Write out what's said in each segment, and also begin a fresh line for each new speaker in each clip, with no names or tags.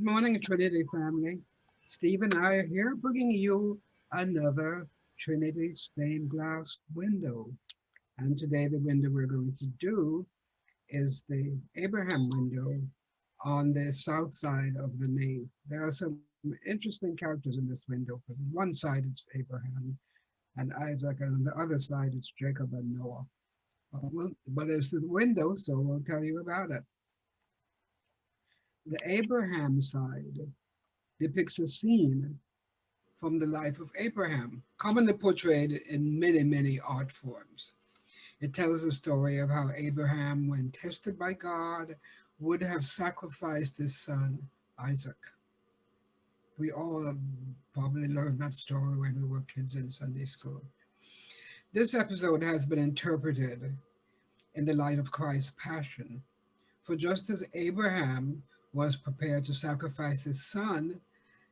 morning, Trinity family. Steve and I are here bringing you another Trinity stained glass window. And today, the window we're going to do is the Abraham window on the south side of the nave. There are some interesting characters in this window because on one side it's Abraham and Isaac, and on the other side it's Jacob and Noah. But it's the window, so we'll tell you about it. The Abraham side depicts a scene from the life of Abraham, commonly portrayed in many art forms. It tells the story of how Abraham, when tested by God, would have sacrificed his son Isaac. We all probably learned that story when we were kids in Sunday school. This episode has been interpreted in the light of Christ's passion. For just as Abraham was prepared to sacrifice his son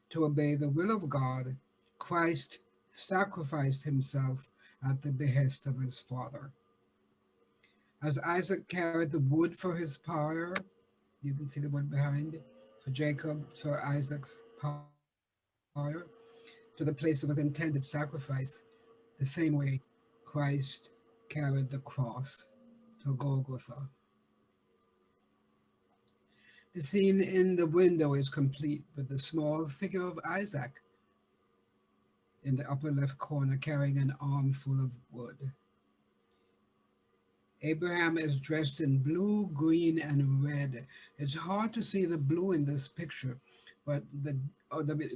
to obey the will of God, Christ sacrificed himself at the behest of his Father. As Isaac carried the wood for his pyre, you can see the wood behind, for Jacob, for Isaac's pyre, to the place of his intended sacrifice, the same way Christ carried the cross to Golgotha. The scene in the window is complete with the small figure of Isaac in the upper left corner carrying an armful of wood. Abraham is dressed in blue, green, and red. It's hard to see the blue in this picture, but the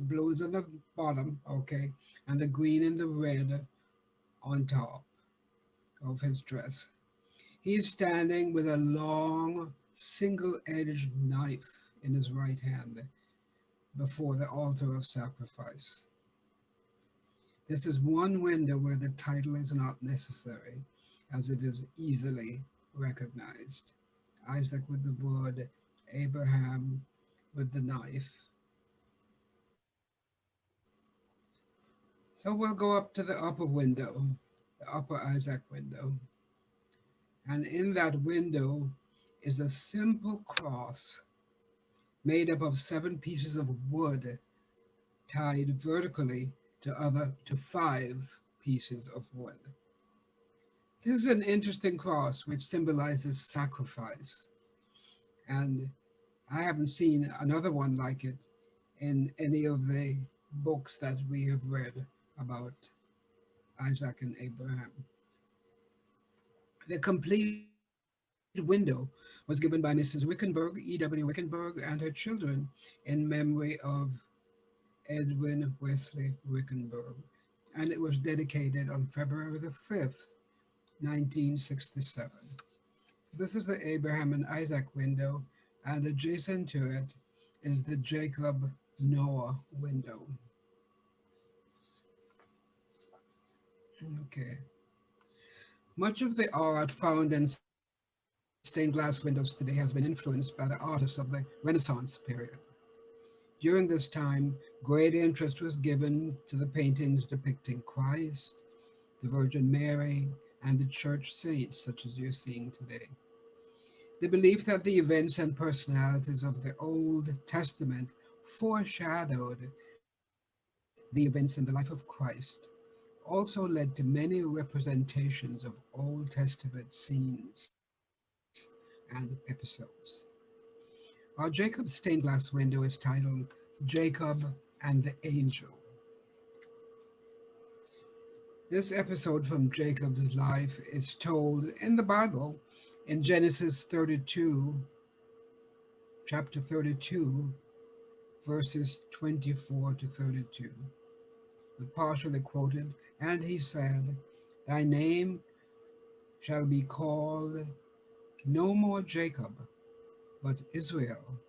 blue is on the bottom, okay, and the green and the red on top of his dress. He is standing with a long, single-edged knife in his right hand before the altar of sacrifice. This is one window where the title is not necessary, as it is easily recognized. Isaac with the wood, Abraham with the knife. So we'll go up to the upper window, the upper Isaac window. And in that window is a simple cross made up of 7 pieces of wood tied vertically to 5 pieces of wood. This is an interesting cross which symbolizes sacrifice, and I haven't seen another one like it in any of the books that we have read about Isaac and Abraham. The complete window was given by Mrs. Wickenburg, E.W. Wickenburg, and her children in memory of Edwin Wesley Wickenburg, and it was dedicated on February the 5th, 1967. This is the Abraham and Isaac window, and adjacent to it is the Jacob Noah window. Okay. Much of the art found in stained glass windows today has been influenced by the artists of the Renaissance period. During this time, great interest was given to the paintings depicting Christ, the Virgin Mary, and the church saints, such as you're seeing today. The belief that the events and personalities of the Old Testament foreshadowed the events in the life of Christ also led to many representations of Old Testament scenes and episodes. Our Jacob stained glass window is titled Jacob and the Angel. This episode from Jacob's life is told in the Bible in Genesis 32, chapter 32, verses 24 to 32. Partially quoted, and he said, "Thy name shall be called no more Jacob, but Israel,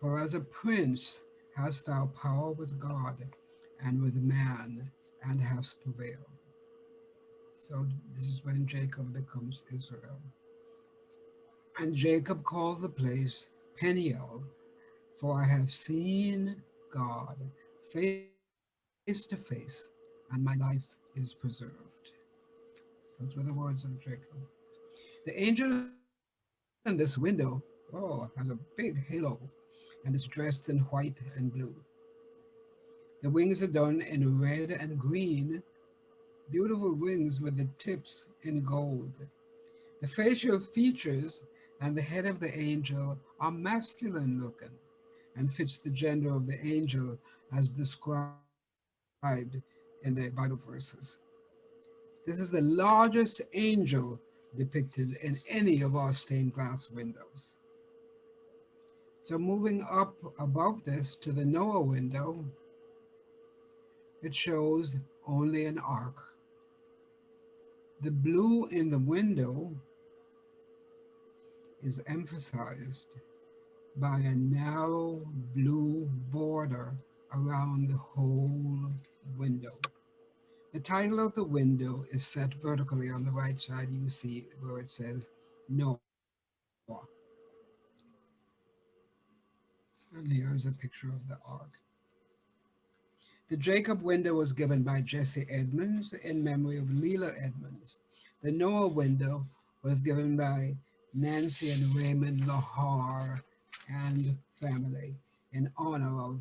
for as a prince hast thou power with God and with man, and hast prevailed." So this is when Jacob becomes Israel. And Jacob called the place Peniel, for I have seen God face to face, and my life is preserved. Those were the words of Jacob. The angel in this window, has a big halo. and is dressed in white and blue. The wings are done in red and green, beautiful wings with the tips in gold. The facial features and the head of the angel are masculine looking and fits the gender of the angel as described in the Bible verses. This is the largest angel depicted in any of our stained glass windows. So moving up above this to the Noah window, it shows only an ark. The blue in the window is emphasized by a narrow blue border around the whole window. The title of the window is set vertically on the right side. You see where it says Noah. And here is a picture of the ark. The Jacob window was given by Jesse Edmonds in memory of Leela Edmonds. The Noah window was given by Nancy and Raymond Lahar and family in honor of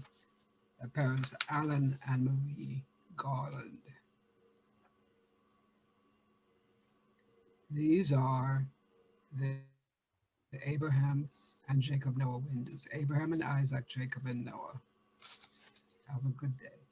their parents Alan and Marie Garland. These are the Abraham and Jacob Noah windows. Abraham and Isaac, Jacob and Noah. Have a good day.